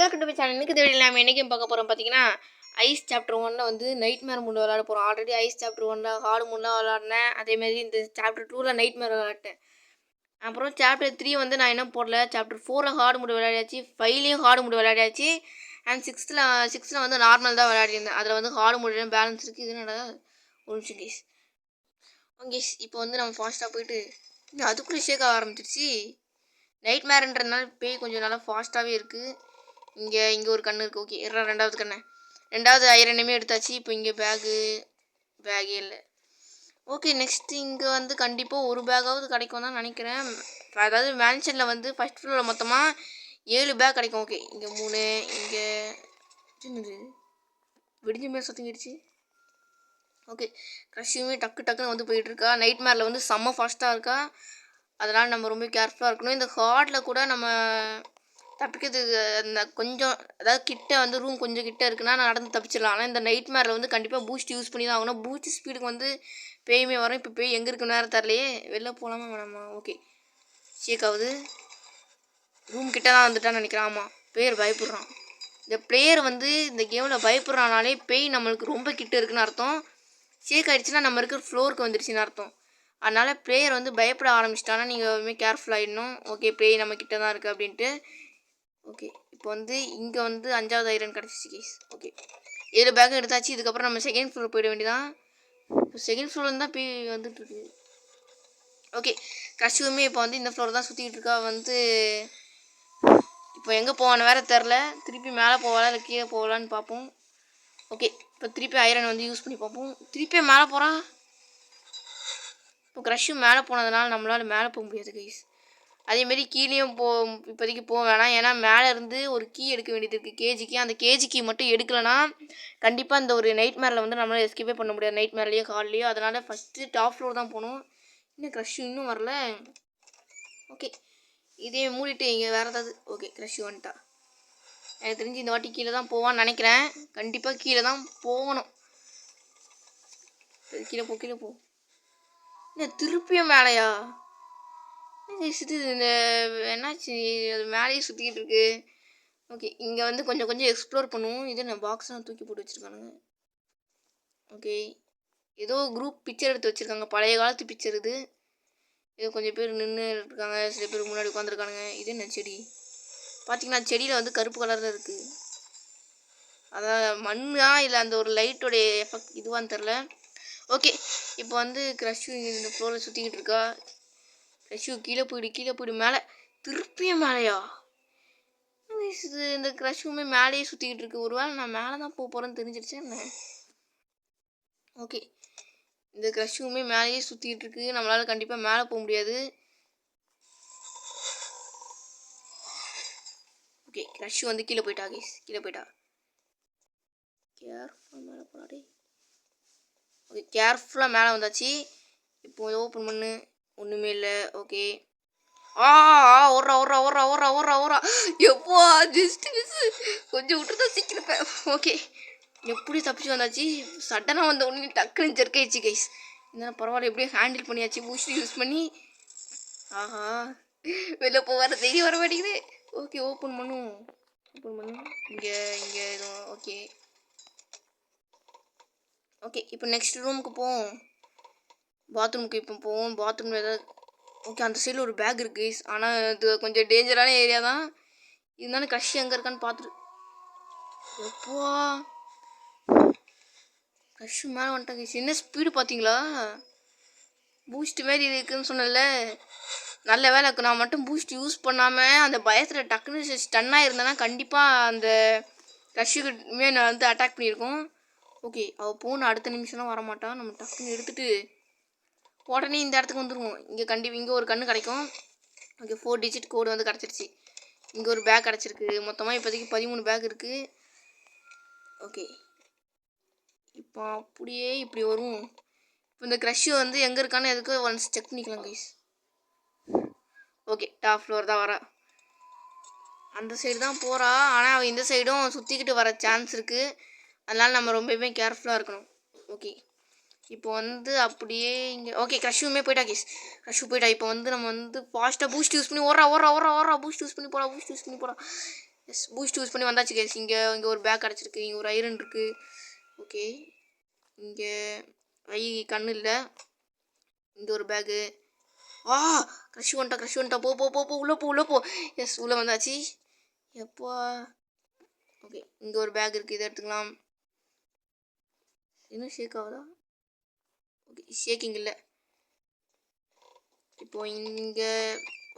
Welcome to channel. இன்னைக்கு வீடியோவில் நம்ம என்னைக்கும் பார்க்க போகிறோம் பார்த்தீங்கன்னா, ஐஸ் சாப்டர் 1 வந்து நைட் மேர் மூட் விளையாட போகிறோம். ஆல்ரெடி ஐஸ் சாப்டர் 1 ஹார்டு மூட்லாம் விளாட்னேன். அதேமாதிரி இந்த சாப்டர் 2 நைட் மேர் விளாட்டேன். அப்புறம் சாப்டர் 3 வந்து நான் இன்னும் போடல. சாப்டர் 4 ஹார்டு மூட் விளையாடியாச்சு, 5லேயும் ஹார்டு மூட் விளையாடியாச்சு. அண்ட் 6ல் வந்து நார்மல் தான் விளையாடிருந்தேன். அதில் வந்து ஹார்டு மூட் பேலன்ஸ் இருக்குது. இது என்னடா ஒரு நிமிஷம் கேஸ். ஓகே, இப்போ வந்து நம்ம ஃபாஸ்ட்டாக போயிட்டு அதுக்குள்ளே ஷேக் ஆக ஆரம்பிச்சிருச்சு. நைட் மேர்ன்றதுனால பேய் கொஞ்சம் நல்லா ஃபாஸ்ட்டாகவே இருக்குது. இங்கே ஒரு கண்ணு இருக்குது. ஓகே, ரெண்டாவது கண்ணு, ரெண்டாவது ஐரனுமே எடுத்தாச்சு. இப்போ இங்கே பேகே இல்லை. ஓகே, நெக்ஸ்ட்டு இங்கே வந்து கண்டிப்பாக ஒரு பேக்காவது கிடைக்கும் தான் நினைக்கிறேன். அதாவது மேன்ஷனில் வந்து ஃபஸ்ட் ஃப்ளோரில் மொத்தமாக 7 பேக் கிடைக்கும். ஓகே, இங்கே 3, இங்கே சின்னது வெடிஞ்ச மாரி சத்தங்கிடுச்சு. ஓகே, க்ரஷ்ஷுமே டக்குன்னு வந்து போயிட்டுருக்கா. நைட் மேரில் வந்து செம்ம ஃபாஸ்ட்டாக இருக்கா. அதனால் நம்ம ரொம்ப கேர்ஃபுல்லாக இருக்கணும். இந்த ஹார்டில் கூட நம்ம தப்பிக்கிறதுக்கு அந்த கொஞ்சம், அதாவது கிட்ட வந்து ரூம் கொஞ்சம் கிட்ட இருக்குன்னா நான் நடந்து தப்பிச்சிடலாம். ஆனால் இந்த நைட் மேரில் வந்து கண்டிப்பாக பூஸ்ட் யூஸ் பண்ணி தான் ஆகணும். பூஸ்ட் ஸ்பீடுக்கு வந்து பேயுமே வரும். இப்போ பேய் எங்கே இருக்குன்னு நேரம் தரலையே. வெளில போகலாமா வேணாமா? ஓகே, ஷேக் ஆகுது. ரூம் கிட்ட தான் வந்துட்டான்னு நினைக்கிறேன். ஆமாம், பேர் பயப்படுறான். இந்த பிளேயர் வந்து இந்த கேமில் பயப்படுறானாலே பேய் நம்மளுக்கு ரொம்ப கிட்ட இருக்குன்னு அர்த்தம். ஷேக் ஆகிடுச்சுன்னா நம்ம இருக்கிற ஃப்ளோருக்கு வந்துடுச்சுன்னு அர்த்தம். அதனால் பிளேயர் வந்து பயப்பட ஆரம்பிச்சிட்டானா நீங்கள் எதுவுமே கேர்ஃபுல் ஆகிடணும். ஓகே, பேய் நம்ம கிட்ட தான் இருக்குது அப்படின்ட்டு. ஓகே, இப்போ வந்து இங்கே வந்து 5வது ஐரன் கிடச்சிச்சு கேஸ். ஓகே, 7 பேக்கும் எடுத்தாச்சு. இதுக்கப்புறம் நம்ம செகண்ட் ஃப்ளோர் போயிட வேண்டியதான். இப்போ செகண்ட் ஃப்ளோர்லேருந்து தான் பேய் வந்துட்டுருக்கு. ஓகே, க்ரஷ்ஷுமே இப்போ வந்து இந்த ஃப்ளோர் தான் சுற்றிக்கிட்டு இருக்கா. வந்து இப்போ எங்கே போவான்னு வேறு தெரில. திருப்பி மேலே போகலாம் இல்லை கீழே போகலான்னு பார்ப்போம். ஓகே, இப்போ திருப்பி ஐரன் வந்து யூஸ் பண்ணி பார்ப்போம். திருப்பியும் மேலே போகிறான். இப்போ க்ரஷ்ஷும் மேலே போனதுனால நம்மளால் மேலே போக முடியாது கைஸ். அதேமாரி கீழேயும் இப்போதைக்கு போக வேணாம். ஏன்னா மேலே இருந்து ஒரு கீ எடுக்க வேண்டியது இருக்குது, கேஜிக்கு. அந்த கேஜி கீ மட்டும் எடுக்கலைன்னா கண்டிப்பாக இந்த ஒரு நைட் மேரில் வந்து நம்மளால் எஸ்கேப்பே பண்ண முடியாது, நைட் மேர்லேயோ ஹால்லேயோ. அதனால் ஃபஸ்ட்டு டாப் ஃப்ளோர் தான் போகணும். இன்னும் க்ரஷ்ஷு இன்னும் வரல. ஓகே, இதே மூடிட்டு இங்கே வேறு ஏதாவது. ஓகே, க்ரஷ்ஷு வந்துட்டா. எனக்கு தெரிஞ்சு இந்த வாட்டி கீழே தான் போவான்னு நினைக்கிறேன். கண்டிப்பாக கீழே தான் போகணும். கீழே போ. இன்னும் திருப்பியும் மேலையா? இது இந்த என்னாச்சு? அது மேலேயே சுற்றிக்கிட்டு இருக்கு. ஓகே, இங்கே வந்து கொஞ்சம் எக்ஸ்ப்ளோர் பண்ணுவோம். இது நான் பாக்ஸ்லாம் தூக்கி போட்டு வச்சுருக்கானுங்க. ஓகே, ஏதோ குரூப் பிக்சர் எடுத்து வச்சுருக்காங்க, பழைய காலத்து பிக்சர் இது. ஏதோ கொஞ்சம் பேர் நின்று இருக்காங்க, சில பேர் முன்னாடி உட்காந்துருக்கானுங்க. இது என்ன செடி? பார்த்தீங்கன்னா செடியில் வந்து கருப்பு கலரில் இருக்குது. அதான் மண்ணா இல்லை அந்த ஒரு லைட்டோடைய எஃபெக்ட் இதுவான்னு தெரில. ஓகே, இப்போ வந்து க்ரஷ்ஷு இந்த ஃப்ளோரில் சுற்றிக்கிட்டு இருக்கா. க்ரஷ்ஷு கீழே போயிடு மேலே. திருப்பியும் மேலேயா? இது இந்த க்ரஷ்ஷுமே மேலேயே சுற்றிக்கிட்டு இருக்கு. ஒரு வேளை நான் மேலே தான் போகிறேன்னு தெரிஞ்சிருச்சு என்ன? ஓகே, இந்த க்ரஷ்ஷுமே மேலேயே சுற்றிக்கிட்டு இருக்கு. நம்மளால் கண்டிப்பாக மேலே போக முடியாது. ஓகே, க்ரஷ்ஷு வந்து கீழே போயிட்டா கேஸ், கீழே போயிட்டா. கேர்ஃபுல்லாக மேலே போகிறாடே. ஓகே, கேர்ஃபுல்லாக மேலே வந்தாச்சு. இப்போ ஓப்பன் பண்ணு. ஒன்றுமே இல்லை. ஓகே, ஓடுறா. எப்போ ஜஸ்ட் மிஸ், கொஞ்சம் விட்டுதான் சீக்கிரம். ஓகே, எப்படி தப்பிச்சு வந்தாச்சு. சடனாக வந்த உடனே டக்குன்னு ஜெர்க்காயிடுச்சு கைஸ். இருந்தாலும் பரவாயில்ல, எப்படியும் ஹேண்டில் பண்ணியாச்சு பூஸ்ட் யூஸ் பண்ணி. ஆஹா, வெளில போகிற தைரியம் வர மாட்டேங்குது. ஓகே, ஓப்பன் பண்ணு. இங்கே எதுவும். ஓகே, இப்போ நெக்ஸ்ட் ரூமுக்கு போவோம். பாத்ரூமுக்கு இப்போ போவோம். பாத்ரூமில் ஏதாவது. ஓகே, அந்த சைடில் ஒரு பேக் இருக்குது கைஸ். ஆனால் இது கொஞ்சம் டேஞ்சரான ஏரியா தான். இருந்தாலும் க்ரஷ் எங்கே இருக்கான்னு பார்த்துட்டு. எப்போ க்ரஷ்ஷு மேலே வந்துட்டேன் கைஸ். என்ன ஸ்பீடு பார்த்தீங்களா? பூஸ்ட் மாரி இருக்குதுன்னு சொன்னல. நல்ல வேலை இருக்கு, நான் மட்டும் பூஸ்ட் யூஸ் பண்ணாமல் அந்த பயத்தில் டக்குன்னு ஸ்டன்னாக இருந்தேன்னா கண்டிப்பாக அந்த க்ரஷ்ஷுக்குமே நான் வந்து அட்டாக் பண்ணியிருக்கோம். ஓகே, அவள் போன அடுத்த நிமிஷம்லாம் வரமாட்டான். நம்ம டக்குன்னு எடுத்துகிட்டு உடனே இந்த இடத்துக்கு வந்துடுவோம். இங்கே ஒரு கன்று கிடைக்கும். ஓகே, 4 டிஜிட் கோடு வந்து கிடச்சிருச்சு. இங்கே ஒரு பேக் கிடச்சிருக்கு. மொத்தமாக இப்போதைக்கு 13 பேக் இருக்குது. ஓகே, இப்போ அப்படியே இப்படி வரும். இப்போ இந்த க்ரஷ்ஷு வந்து எங்கே இருக்கான்னு எதுக்கு ஒன்ஸ் செக் பண்ணிக்கலாம் கைஸ். ஓகே, டாப் ஃப்ளோர் தான் வரா. அந்த சைடு தான் போகிறா. ஆனால் அவள் இந்த சைடும் சுற்றிக்கிட்டு வர சான்ஸ் இருக்குது. அதனால் நம்ம ரொம்பவே கேர்ஃபுல்லாக இருக்கணும். ஓகே, இப்போ வந்து அப்படியே இங்கே. ஓகே, க்ரஷ்ஷுமே போயிட்டா கேஸ். க்ரஷ்ஷு போயிட்டா. இப்போ வந்து நம்ம வந்து ஃபாஸ்ட்டாக பூஸ்ட் யூஸ் பண்ணி ஓடுறா. பூஸ்ட் யூஸ் பண்ணி போகிறா. எஸ் பூஸ்ட் யூஸ் பண்ணி வந்தாச்சு கேஸ். இங்கே ஒரு பேக் கிடச்சிருக்கு, இங்கே ஒரு ஐரன் இருக்குது. ஓகே, இங்கே கண்ணு இல்லை. இங்கே ஒரு பேக்கு. க்ரஷ் வந்துட்டா. போ உள்ளே போ. எஸ், உள்ளே வந்தாச்சு. எப்போ ஓகே, இங்கே ஒரு பேக் இருக்குது, இதை எடுத்துக்கலாம். இன்னும் ஷேக் ஆகுதா? ஓகே, ஷேக்கிங் இல்லை. இப்போது இங்கே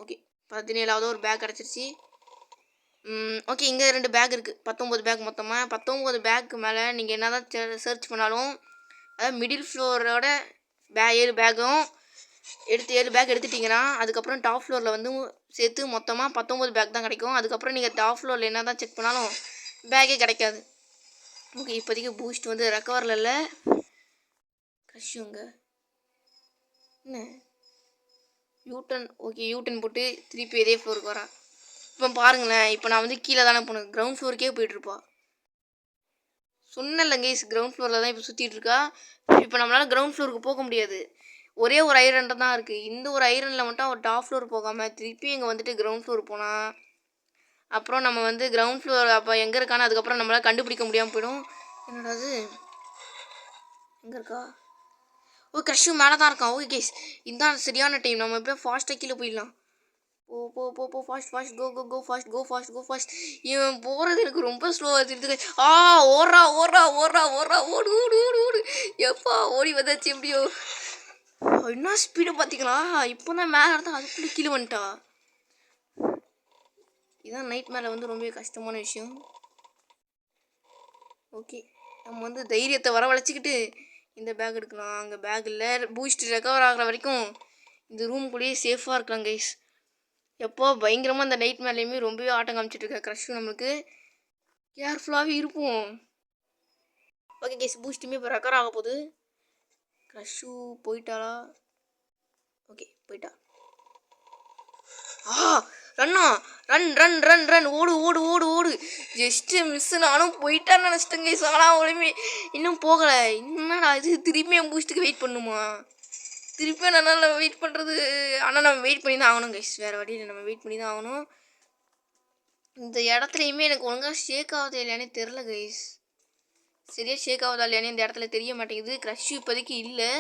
ஓகே 17வது ஒரு பேக் கிடச்சிருச்சு. ஓகே, இங்கே 2 பேக் இருக்குது, 19 பேக் மொத்தமாக. 19 பேக்கு மேலே நீங்கள் என்ன தான் சர்ச் பண்ணாலும், அதாவது மிடில் ஃப்ளோரோட 7 பேக்கும் 7 பேக் எடுத்துட்டிங்கன்னா அதுக்கப்புறம் டாப் ஃப்ளோரில் வந்து சேர்த்து மொத்தமாக 19 பேக் தான் கிடைக்கும். அதுக்கப்புறம் நீங்கள் டாப் ஃப்ளோரில் என்ன தான் செக் பண்ணாலும் பேக்கே கிடைக்காது. ஓகே, இப்போதைக்கு பூஸ்ட் வந்து ரெக்கவரில் இல்லை. க்ரஷ்ஷுங்க என்ன யூட்டன். ஓகே, யூட்டன் போட்டு திருப்பி இதே ஃப்ளோருக்கு வரேன். இப்போ பாருங்களேன், இப்போ நான் வந்து கீழே தானே போனேன், கிரவுண்ட் ஃப்ளோருக்கே போயிட்டுருப்பா. சொன்னேன்ல கேஸ், கிரவுண்ட் ஃப்ளோரில் தான் இப்போ சுற்றிட்டு இருக்கா. இப்போ நம்மளால் கிரவுண்ட் ஃப்ளோருக்கு போக முடியாது. ஒரே ஒரு ஐரன் தான் இருக்குது. இந்த ஒரு ஐரனில் மட்டும் அவள் டாப் ஃப்ளோர் போகாமல் திருப்பி இங்கே வந்துட்டு கிரவுண்ட் ஃப்ளோர் போனால் அப்புறம் நம்ம வந்து கிரவுண்ட் ஃப்ளோர் அப்போ எங்கே இருக்கான்னு அதுக்கப்புறம் நம்மளால் கண்டுபிடிக்க முடியாமல் போயிடும். என்னடாது எங்கே இருக்கா? க்ரஷ்ஷு மேலே தான் இருக்கான். ஓகே கேஸ், இதுதான் சரியான டைம். நம்ம எப்படியும் ஃபாஸ்ட்டாக கீழே போயிடலாம். போ ஃபாஸ்ட் கோ ஃபாஸ்ட். இவன் போகிறது எனக்கு ரொம்ப ஸ்லோவாக தெரியுது. ஓடுறா. ஓடு. எப்பா ஓடி வந்தாச்சு எப்படியோ. என்ன ஸ்பீடு பார்த்தீங்களா? இப்போ தான் மேலே இருந்தால் அதுக்குள்ளே கீழே வந்துட்டா. இதுதான் நைட் மேலே வந்து ரொம்ப கஷ்டமான விஷயம். ஓகே, நம்ம வந்து தைரியத்தை வரவழைச்சிக்கிட்டு இந்த பேக் எடுக்கலாம். அங்கே பேக் இல்லை. பூஸ்ட் ரெக்கவர் ஆகிற வரைக்கும் இந்த ரூம்குள்ளேயே சேஃபாக இருக்கலாம் கைஸ். எப்போ பயங்கரமாக அந்த நைட் மேலேயுமே ரொம்பவே ஆட்டம் காமிச்சிட்ருக்க க்ரஷ்ஷும் நம்மளுக்கு கேர்ஃபுல்லாகவே இருப்போம். ஓகே கைஸ், பூஸ்ட்டுமே இப்போ ரெக்கவர் ஆக போகுது. க்ரஷ்ஷு போயிட்டாளா? ஓகே, போயிட்டா. ரன் ஓடு. ஜஸ்ட்டு மிஸ்ஸு, நானும் போயிட்டான்னு நினச்சிட்டேங்க கைஸ். ஆனால் ஒழுமே இன்னும் போகலை. என்னடா இது, திரும்பி என் பூஸ்ட்டுக்கு வெயிட் பண்ணுமா? திருப்பியும் நம்ம வெயிட் பண்ணுறது. ஆனால் நம்ம வெயிட் பண்ணி தான் ஆகணும் கைஸ், வேறு வழியில் நம்ம வெயிட் பண்ணி தான் ஆகணும். இந்த இடத்துலையுமே எனக்கு ஒழுங்காக ஷேக் ஆகுது இல்லையானே தெரில கைஸ். சரியாக ஷேக் ஆகுதா இல்லையானே இந்த இடத்துல தெரிய மாட்டேங்குது. க்ரஷ்ஷு இப்போதைக்கு இல்லை,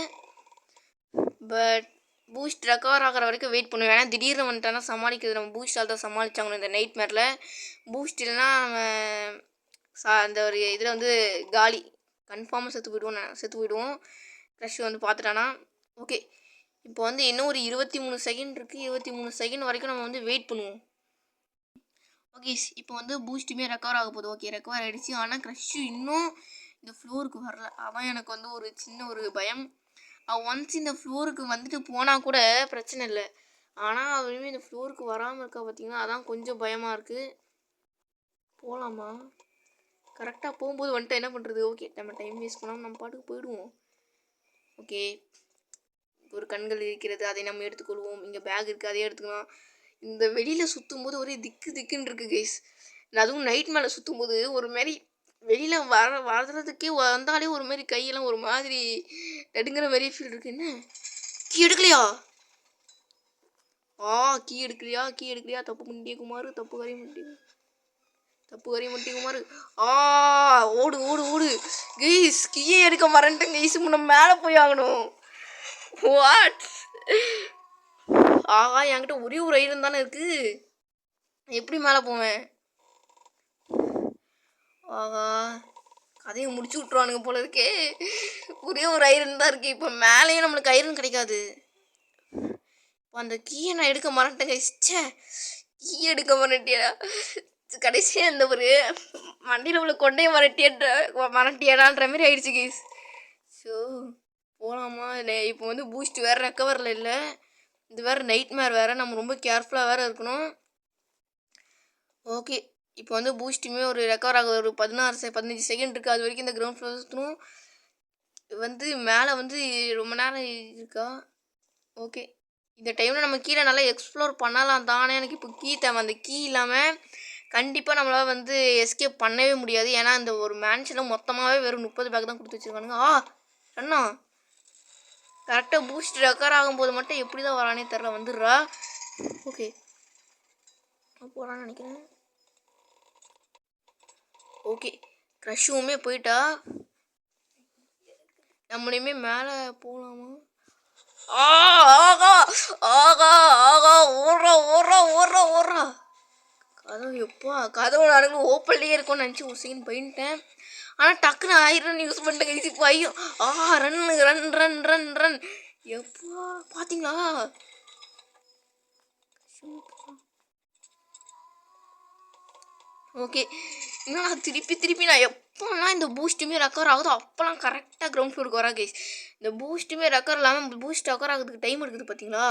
பட் பூஸ்ட் ரெக்கவர் ஆகிற வரைக்கும் வெயிட் பண்ணுவேன். ஏன்னா திடீர்னு வந்துட்டானா சமாளிக்கிறது நம்ம பூஸ்டால் தான் சமாளித்தாங்கணும் இந்த நைட் மேரில். பூஸ்ட் இல்லைன்னா அந்த ஒரு இதில் வந்து காலி கன்ஃபார்மாக செத்து போயிடுவோம். க்ரஷ் வந்து பார்த்துட்டானா. ஓகே, இப்போ வந்து இன்னும் ஒரு 23 செகண்ட் இருக்குது. 23 செகண்ட் வரைக்கும் நம்ம வந்து வெயிட் பண்ணுவோம். ஓகே, இப்போ வந்து பூஸ்ட்டுமே ரெக்கவர் ஆக போகுது. ஓகே, ரெக்கவர் ஆகிடுச்சு. ஆனால் க்ரஷ்ஷு இன்னும் இந்த ஃப்ளோருக்கு வரல. அதான் எனக்கு வந்து ஒரு சின்ன ஒரு பயம். ஒன்ஸ் இந்த ஃப்ளோருக்கு வந்துட்டு போனால் கூட பிரச்சனை இல்லை. ஆனால் அவருமே இந்த ஃப்ளோருக்கு வராமல் இருக்கா பார்த்தீங்கன்னா, அதான் கொஞ்சம் பயமாக இருக்குது. போகலாமா? கரெக்டாக போகும்போது வந்துட்டு என்ன பண்ணுறது? ஓகே, நம்ம டைம் வேஸ்ட் பண்ணாமல் நம்ம பாட்டுக்கு போயிடுவோம். ஓகே, ஒரு கண்கள் இருக்கிறது, அதை நம்ம எடுத்துக்கொள்வோம். இங்கே பேக் இருக்குது, அதையே எடுத்துக்கலாம். இந்த வெளியில் சுற்றும் போது ஒரே திக்குன்னு இருக்குது கைஸ். அதுவும் நைட் மேலே சுற்றும் போது ஒரு மாரி வெளியில் வர்றதுக்கே வந்தாலே ஒரு மாதிரி கையெல்லாம் ஒரு மாதிரி நடுங்கிற மாதிரியே ஃபீல் இருக்குது. என்ன கீ எடுக்கலையா? கீ எடுக்கலையா? தப்பு பண்ணிட்டே குமார், தப்பு கறி முட்டி குமார். ஓடு கைஸ், கீயே எடுக்க மறந்துட்டேன் கைஸ். நம்ம மேலே போய் ஆகணும். வாட்? என்கிட்ட ஒரே ஒரு ஐரன் தானே இருக்குது, எப்படி மேலே போவேன்? கதையை முடிச்சு விட்ருவானுங்க போல இருக்கே. ஒரே ஒரு ஐரன் தான் இருக்குது. இப்போ மேலேயும் நம்மளுக்கு ஐரன் கிடைக்காது. இப்போ அந்த கீயை நான் எடுக்க மறந்துட்டேன் கைஸ். கீ எடுக்க மறட்டியா? கடைசியாக அந்த ஒரு மண்டியில் உள்ள கொண்டையை மறட்டியாடான்ற மாதிரி ஆயிடுச்சு கைஸ். ஸோ போகலாமா? இப்போ வந்து பூஸ்ட் வேறு ரெக்கவரில் இல்லை, இது வேறு நைட் மேர் வேறு, நம்ம ரொம்ப கேர்ஃபுல்லாக வேறு இருக்கணும். ஓகே, இப்போ வந்து பூஸ்ட்டுமே ஒரு ரெக்கவர் ஆக ஒரு 15 செகண்ட் இருக்குது. அது வரைக்கும் இந்த கிரவுண்ட் ஃப்ளோர் சுற்றணும். வந்து மேலே வந்து ரொம்ப நேரம் இருக்கா? ஓகே, இந்த டைமில் நம்ம கீழே நல்லா எக்ஸ்ப்ளோர் பண்ணலாம் தானே. எனக்கு இப்போ கீ தேவை. அந்த கீ இல்லாமல் கண்டிப்பாக நம்மளால் வந்து எஸ்கேப் பண்ணவே முடியாது. ஏன்னா இந்த ஒரு மேன்ஷனில் மொத்தமாகவே வெறும் 30 பேக் தான் கொடுத்து வச்சுருக்கானுங்க. அண்ணா கரெக்டாக பூஸ்ட் ரெக்கவர் ஆகும்போது மட்டும் எப்படி தான் வரானே தெரில, வந்துடுறா. ஓகே, போகலான்னு நினைக்கிறேன். ஓகே க்ரஷ்ஷுமே போயிட்டா நம்மளையுமே மேலே போகலாமா? ஆகா ஆகா ஆகா ஓடுறா ஓடுறா ஓடுறா ஓடுறா கதவு எப்பா கதவு நானுங்களும் ஓப்பன்லேயே இருக்கும்னு நினச்சி ஒரு செகண்ட் போயிட்டேன். ஆனால் டக்குன்னு ஆயிரம் யூஸ் பண்ணிட்டு கைஸ் இப்போ ஐயோ run run run run run எப்பா பார்த்தீங்களா? ஓகே இன்னும் திருப்பி நான் எப்போல்லாம் இந்த பூஸ்ட்டுமே ரெக்கவர் ஆகுதோ அப்போல்லாம் கரெக்டாக கிரவுண்ட் ஃப்ளோருக்கு வரா கைஸ். இந்த பூஸ்ட்டுமே ரெக்கவர் இல்லாமல் பூஸ்ட் ரெக்கவர் ஆகிறதுக்கு டைம் எடுக்குது பார்த்தீங்களா?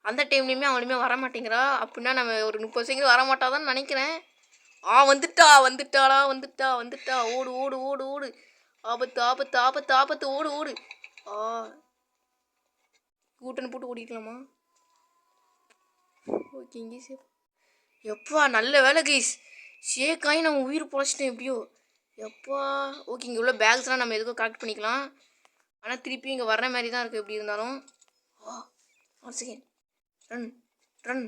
அந்த டைம்லேயுமே அவனுமே வர மாட்டேங்கிறா. அப்படின்னா நம்ம ஒரு 30 செகண்ட் வர மாட்டாதான்னு நினைக்கிறேன். வந்துட்டா ஓடு ஓடு ஓடு ஓடு ஆபத்து ஆபத்து ஆபத்து ஆபத்து ஓடு ஓடு கூட்டன்னு போட்டு ஓடிக்கலாமா? ஓகே இங்கே சேஃப் எப்பா நல்ல வேலை கைஸ் ஷேக்காகி நம்ம உயிர் பொழைச்சிட்டேன் எப்படியோ எப்பா. ஓகே இங்கே உள்ள பேக்ஸ்லாம் நம்ம எதுக்கும் கலெக்ட் பண்ணிக்கலாம். ஆனால் திருப்பி இங்கே வர்ற மாதிரி தான் இருக்குது எப்படி இருந்தாலும். 1 second run run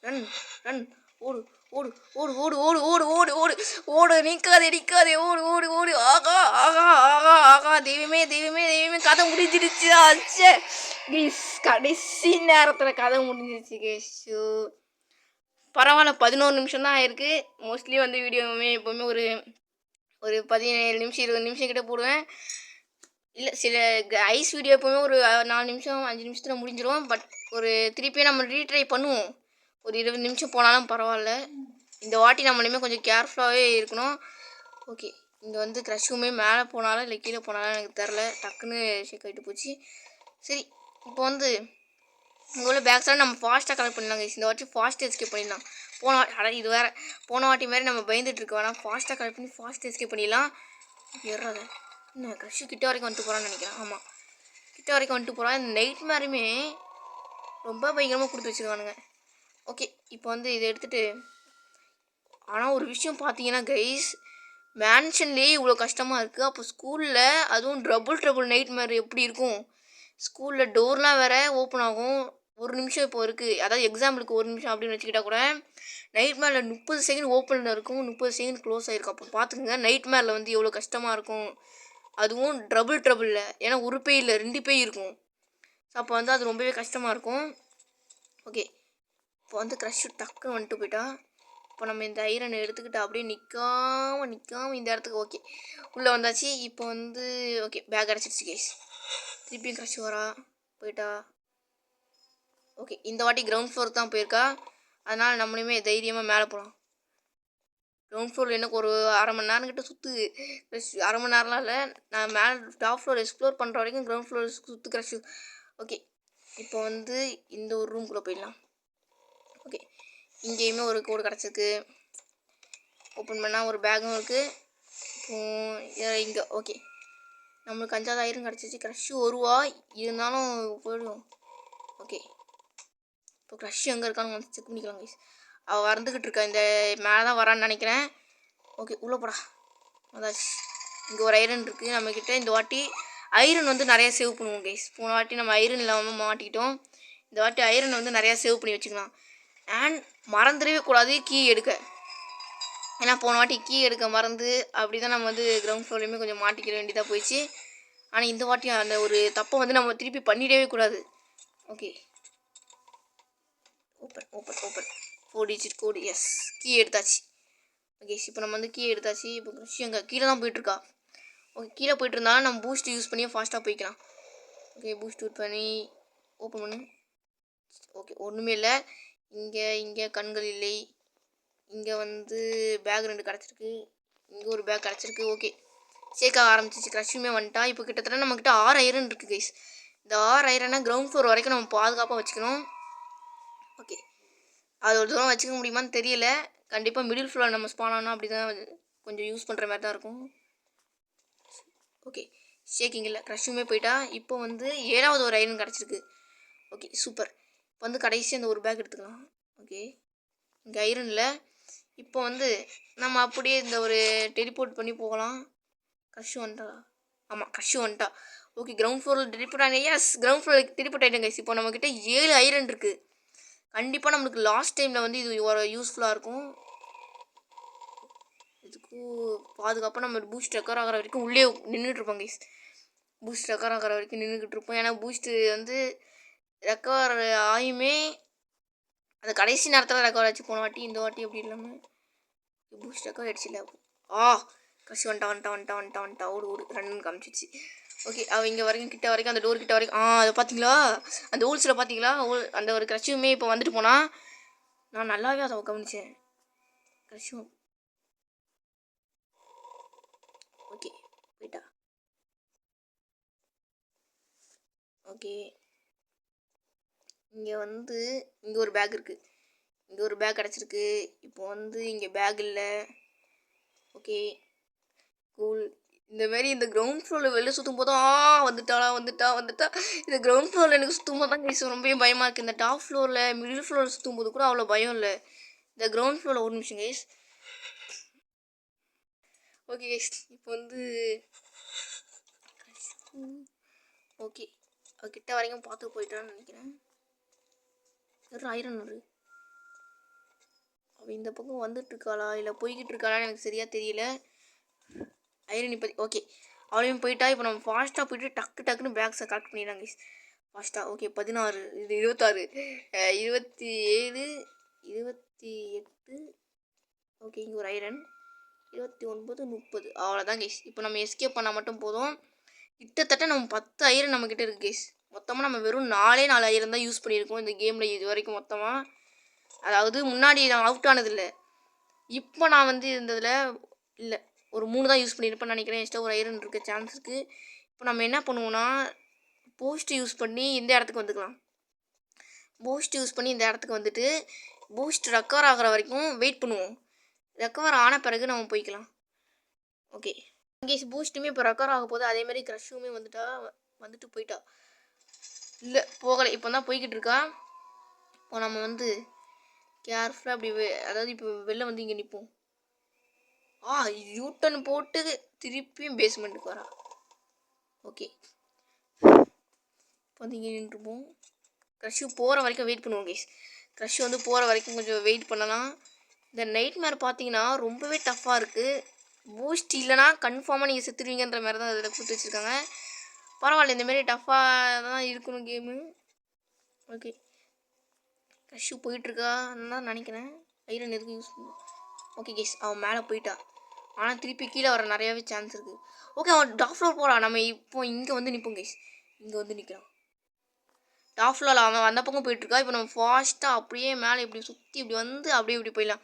run run ஓடு ஓடு ஓடு ஓடு ஓடு ஓடு ஓடு ஓடு ஓடு நிற்காதே ஓடு ஓடு ஓடு ஆகா ஆகா ஆகா ஆகா தெய்வமே தெய்வமே தெய்வமே கதை முடிஞ்சிடுச்சு. ஆச்சே கைஸ் கடைசி நேரத்தில் கதை முடிஞ்சிடுச்சு கைஸ். பரவாயில்ல 11 நிமிஷம் தான் ஆயிருக்கு. மோஸ்ட்லி வந்து வீடியோவுமே எப்போவுமே ஒரு 17 நிமிஷம் 20 நிமிஷம் கிட்டே போடுவேன். இல்லை சில ஐஸ் வீடியோ எப்போவுமே ஒரு 4 நிமிஷம் 5 நிமிஷத்தில் முடிஞ்சிடும். பட் ஒரு திருப்பியும் நம்ம ரீட்ரை பண்ணுவோம். ஒரு 20 நிமிஷம் போனாலும் பரவாயில்ல. இந்த வாட்டி நம்மளுமே கொஞ்சம் கேர்ஃபுல்லாகவே இருக்கணும். ஓகே இங்கே வந்து க்ரஷ்ஷுமே மேலே போனாலும் இல்லை கீழே போனாலும் எனக்கு தெரில. டக்குன்னு ஷேக் ஆகிட்டு போச்சு. சரி இப்போ வந்து இங்கே உள்ள பேக்ஸ்லாம் நம்ம ஃபாஸ்ட்டாக கலெக்ட் பண்ணிடலாம் கைஸ். இந்த வாட்டி ஃபாஸ்ட் எஸ்கேப் பண்ணிடலாம். இது வேறு போன வாட்டி மாதிரி நம்ம பயந்துட்டுருக்க வேணாம். ஃபாஸ்ட்டாக கலெக்ட் பண்ணி ஃபாஸ்ட் எஸ்கேப் பண்ணிடலாம். ஏறாத இன்னும் க்ரஷ்ஷு கிட்ட வரைக்கும் வந்துட்டு போகிறான்னு நினைக்கிறேன். ஆமாம் கிட்ட வரைக்கும் வந்துட்டு போகிறான். இந்த நைட் மாதிரியுமே ரொம்ப பயங்கரமாக கொடுத்து வச்சுருக்கானுங்க. ஓகே இப்போ வந்து இதை எடுத்துகிட்டு ஆனால் ஒரு விஷயம் பார்த்தீங்கன்னா கைஸ் மேன்ஷன்லேயே இவ்வளோ கஷ்டமாக இருக்குது. அப்போ ஸ்கூலில் அதுவும் ட்ரபுள் நைட் மாதிரி எப்படி இருக்கும்? ஸ்கூலில் டோர்லாம் வேறு ஓப்பன் ஆகும். 1 நிமிஷம் இப்போ இருக்குது. அதாவது எக்ஸாம்பிளுக்கு 1 நிமிஷம் அப்படின்னு வச்சுக்கிட்டா கூட நைட் மேலே 30 செகண்ட் ஓப்பனில் இருக்கும், 30 செகண்ட் க்ளோஸ் ஆகிருக்கும். அப்போ பார்த்துக்குங்க நைட் மேலே வந்து எவ்வளோ கஷ்டமாக இருக்கும். அதுவும் ட்ரபுளில் ஏன்னா ஒரு பேய் இல்லை 2 பேய் இருக்கும். ஸோ அப்போ வந்து அது ரொம்பவே கஷ்டமாக இருக்கும். ஓகே இப்போ வந்து க்ரஷ்ஷு டக்குன்னு வந்துட்டு போயிட்டா. இப்போ நம்ம இந்த ஐரனை எடுத்துக்கிட்டு அப்படியே நிற்காம இந்த இடத்துக்கு ஓகே உள்ளே வந்தாச்சு. இப்போ வந்து ஓகே பேக் அடைச்சிடுச்சு கேஸ். திருப்பியும் க்ரஷ் வரா போயிட்டா. ஓகே இந்த வாட்டி கிரவுண்ட் ஃப்ளோர் தான் போயிருக்கா. அதனால் நம்மளுமே தைரியமாக மேலே போகலாம். கிரவுண்ட் ஃப்ளோரில் எனக்கு ஒரு அரை மணி நேரம் கிட்ட சுற்றுது க்ரஷ். அரை மணி நேரம்லாம் இல்லை, நான் மேலே டாப் ஃப்ளோர் எக்ஸ்ப்ளோர் பண்ணுற வரைக்கும் கிரவுண்ட் ஃப்ளோர் சுற்று க்ரஷ். ஓகே இப்போ வந்து இந்த ஒரு ரூம்குள்ளே போயிடலாம். ஓகே இங்கேயுமே ஒரு கோடு கிடச்சிருக்கு. ஓப்பன் பண்ணால் ஒரு பேக்கும் இருக்குது. இப்போது இங்கே ஓகே நம்மளுக்கு 5வது ஐரன் கிடச்சிச்சு. க்ரஷ்ஷு 1 ரூபா இருந்தாலும் போயிடும். ஓகே இப்போ க்ரஷ் எங்கே இருக்கான்னு வந்து செக் பண்ணிக்கலாம் கைஸ். அவள் வந்துக்கிட்டு இருக்கா இந்த மேலே தான் வரான்னு நினைக்கிறேன். ஓகே உள்ளே போடா அதாச்சு. இங்கே ஒரு ஐரன் இருக்குது நம்மக்கிட்ட. இந்த வாட்டி ஐரன் வந்து நிறையா சேவ் பண்ணுவோம் கைஸ். போன வாட்டி நம்ம ஐரன் இல்லாமல் மாட்டிக்கிட்டோம். இந்த வாட்டி ஐரன் வந்து நிறையா சேவ் பண்ணி வச்சுக்கலாம். அண்ட் மறந்துடவே கூடாது கீ எடுக்க. ஏன்னா போன வாட்டி கீ எடுக்க மறந்து அப்படி தான் நம்ம வந்து கிரவுண்ட் ஃப்ளோர்லேயுமே கொஞ்சம் மாட்டிக்கிற வேண்டியதாக போயிடுச்சு. ஆனால் இந்த வாட்டி அந்த ஒரு தப்பை வந்து நம்ம திருப்பி பண்ணிடவே கூடாது. Okay open 4 digit code. Yes key எடுத்தாச்சு. ஓகே இப்போ நம்ம வந்து கீ எடுத்தாச்சு. இப்போ க்ரஷ் எங்கே கீழே தான் போயிட்டுருக்கா. ஓகே கீழே போயிட்டு இருந்தாலும் நம்ம பூஸ்ட் யூஸ் பண்ணி ஃபாஸ்ட்டாக போய்க்கலாம். ஓகே பூஸ்ட் யூஸ் பண்ணி ஓப்பன் பண்ணு. ஓகே ஒன்றுமே இல்லை. இங்கே கண்கள் இல்லை. இங்கே வந்து பேக் 2 கிடச்சிருக்கு. இங்கே ஒரு பேக் கிடச்சிருக்கு. ஓகே ஷேக்காக ஆரம்பிச்சிச்சு. க்ரஷ்ஷுமே வந்துட்டா. இப்போ கிட்டத்தட்ட நம்மக்கிட்ட 6 ஐரன் இருக்குது கைஸ். இந்த 6 ஐரனை கிரவுண்ட் ஃப்ளோர் வரைக்கும் நம்ம பாதுகாப்பாக வச்சுக்கணும். ஓகே அது ஒரு தூரம் வச்சுக்க முடியுமான்னு தெரியல. கண்டிப்பாக மிடில் ஃப்ளோர் நம்ம ஸ்பான் ஆனால் அப்படி தான் கொஞ்சம் யூஸ் பண்ணுற மாதிரி தான் இருக்கும். ஓகே ஷேக்கிங் இல்லை. க்ரஷ்ஷுமே போயிட்டா. இப்போ வந்து 7வது ஒரு ஐரன் கிடச்சிருக்கு. Okay super. இப்போ வந்து கடைசி அந்த ஒரு பேக் எடுத்துக்கலாம். ஓகே இங்கே ஐரன் இல்லை. இப்போ வந்து நம்ம அப்படியே இந்த ஒரு டெலிபோர்ட் பண்ணி போகலாம். க்ரஷ்ஷு வந்துட்டா. ஆமாம் க்ரஷ்ஷு வந்துட்டா. ஓகே கிரவுண்ட் ஃப்ளோரில் டெலிபோர்ட் ஆகிட்டேன். எஸ் கிரவுண்ட் ஃப்ளோருக்கு டெலிபோர்ட் ஆகிட்டேன் கைஸ். இப்போ நம்மக்கிட்ட 7 ஐரன் இருக்குது. கண்டிப்பாக நம்மளுக்கு லாஸ்ட் டைமில் வந்து இது ஒரு யூஸ்ஃபுல்லாக இருக்கும். இதுக்கு பாதுகாப்பாக நம்ம பூஸ்ட் ரெக்கவர் ஆகிற வரைக்கும் உள்ளே நின்றுட்டுருப்போம் கைஸ். பூஸ்ட் ரெக்கவர் ஆகிற வரைக்கும் நின்றுக்கிட்டு இருப்போம். ஏன்னா பூஸ்ட்டு வந்து ரெக்கவர் ஆகியுமே அந்த கடைசி நேரத்தில் ரெக்கவர் ஆச்சு. போன வாட்டி இந்த வாட்டி எப்படி இல்லாமல் பூஸ்ட் ரெக்கவர் ஆகிடுச்சு இல்லை. கடைசி வந்துட்டா ஓடு ரன்னு காமிச்சிச்சு. ஓகே, அவள் இங்கே வரைக்கும் கிட்ட வரைக்கும் அந்த டோர் கிட்ட வரைக்கும் அதை பார்த்தீங்களா, அந்த ஹோல்ஸில் பார்த்தீங்களா, அந்த ஒரு க்ரஷுமே இப்போ வந்துட்டு போனால் நான் நல்லாவே அதை கவனித்தேன். க்ரஷும் ஓகே போயிட்டா. ஓகே, இங்கே வந்து இங்கே ஒரு பேக் இருக்குது. இங்கே ஒரு பேக் கிடச்சிருக்கு. இப்போ வந்து இங்கே பேக் இல்லை. Okay cool. இந்தமாரி இந்த கிரவுண்ட் ஃப்ளோரில் வெளில சுற்றும் போது வந்துட்டா. இந்த கிரவுண்ட் ஃப்ளோரில் எனக்கு சுற்றும் போது தான் கைஸ் ரொம்பவே பயமாக இருக்குது. இந்த டாப் ஃப்ளோரில் மிடில் ஃப்ளோரில் சுற்றும் போது கூட அவ்வளோ பயம் இல்லை. இந்த கிரவுண்ட் ஃப்ளோரில் ஒரு நிமிஷம் கைஸ். ஓகே கைஸ், இப்போ வந்து ஓகே கிட்ட வரைக்கும் பார்த்து போயிட்டான்னு நினைக்கிறேன். ஐரன் ஒரு அவள் இந்த பக்கம் வந்துட்டுருக்காளா இல்லை போய்கிட்டு இருக்காளான்னு எனக்கு சரியாக தெரியல. ஐரன் இப்போ ஓகே அவளையும் போயிட்டா. இப்போ நம்ம ஃபாஸ்ட்டாக போயிட்டு டக்குன்னு பேக்ஸை கலெக்ட் பண்ணிடலாம் கைஸ் ஃபாஸ்ட்டாக. ஓகே 16, இது 26, 27, 28. ஓகே இங்கே ஒரு ஐரன் 29, 30. அவ்வளோதான் கைஸ். இப்போ நம்ம எஸ்கேப் பண்ணால் மட்டும் போதும். கிட்டத்தட்ட நம்ம 10 ஐரன் நம்மக்கிட்ட இருக்குது கைஸ். மொத்தமாக நம்ம வெறும் 4 ஐரன் தான் யூஸ் பண்ணியிருக்கோம் இந்த கேமில் இது வரைக்கும் மொத்தமாக. அதாவது முன்னாடி நான் அவுட் ஆனதில்லை. இப்போ நான் வந்து இருந்ததில் இல்லை ஒரு 3 தான் யூஸ் பண்ணியிருப்பேன்னு நினைக்கிறேன். எக்ஸ்ட்ரா ஒரு ஐரன் இருக்க சான்ஸ் இருக்குது. இப்போ நம்ம என்ன பண்ணுவோம்னா பூஸ்ட் யூஸ் பண்ணி இந்த இடத்துக்கு வந்துக்கலாம். பூஸ்ட் யூஸ் பண்ணி இந்த இடத்துக்கு வந்துட்டு பூஸ்ட் ரெக்கவர் ஆகிற வரைக்கும் வெயிட் பண்ணுவோம். ரெக்கவர் ஆன பிறகு நம்ம போய்க்கலாம். ஓகே இங்கே பூஸ்ட்டுமே இப்போ ரெக்கவர் ஆக போகுது. அதேமாதிரி க்ரஷுமே வந்துட்டு போயிட்டா. இல்லை போகலை, இப்போ தான் போய்கிட்டு இருக்கா. இப்போ நம்ம வந்து கேர்ஃபுல்லாக அப்படி அதாவது இப்போ வெளில வந்து இங்கே நிற்போம். யூட்டன் போட்டு திருப்பியும் பேஸ்மெண்ட்டுக்கு வரா. ஓகே இப்போ வந்து இங்கே நின்றுப்போம். க்ரஷு போகிற வரைக்கும் வெயிட் பண்ணுவோம் கைஸ். க்ரஷ் வந்து போகிற வரைக்கும் கொஞ்சம் வெயிட் பண்ணலாம். இந்த நைட் மேர் பார்த்தீங்கன்னா ரொம்பவே டஃப்பாக இருக்குது. பூஸ்ட் இல்லைனா கன்ஃபார்மாக நீங்கள் செத்துருவீங்கன்ற மாதிரி தான் அதில் கொடுத்து வச்சுருக்காங்க. பரவாயில்ல, இந்தமாரி டஃப்பாக தான் இருக்கணும் கேமு. ஓகே க்ரஷு போயிட்டுருக்கான்னு தான் நினைக்கிறேன். ஐரன் எதுக்கு யூஸ் பண்ணுவோம். ஓகே கைஸ் அவன் மேலே போயிட்டா. ஆனால் திருப்பி கீழே வர நிறையாவே சான்ஸ் இருக்குது. ஓகே அவன் டாப் ஃப்ளோர் போகிறான். நம்ம இப்போ இங்கே வந்து நிற்போம் கைஸ். இங்கே வந்து நிற்கிறான் டாப் ஃப்ளோரில். அவன் அந்த பக்கம் போயிட்டுருக்கா. இப்போ நம்ம ஃபாஸ்ட்டாக அப்படியே மேலே இப்படி சுற்றி இப்படி வந்து அப்படியே இப்படி போயிடலாம்.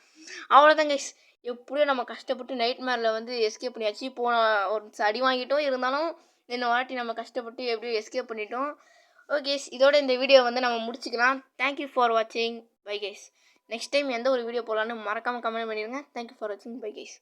அவ்வளோதான் கைஸ். எப்படியோ நம்ம கஷ்டப்பட்டு நைட் மேரில் வந்து எஸ்கேப் பண்ணியாச்சு. போன ஒரு அடி வாங்கிட்டோம், இருந்தாலும் இந்த வாட்டி நம்ம கஷ்டப்பட்டு எப்படியோ எஸ்கேப் பண்ணிட்டோம். ஓகே இதோட இந்த வீடியோ வந்து நம்ம முடிச்சுக்கலாம். தேங்க்யூ ஃபார் வாட்சிங். Bye guys. நெக்ஸ்ட் டைம் எந்த ஒரு வீடியோ போடலான்னு மறக்காமல் கமெண்ட் பண்ணிடுங்க. தேங்க்யூ ஃபார் வாட்சிங். Bye guys.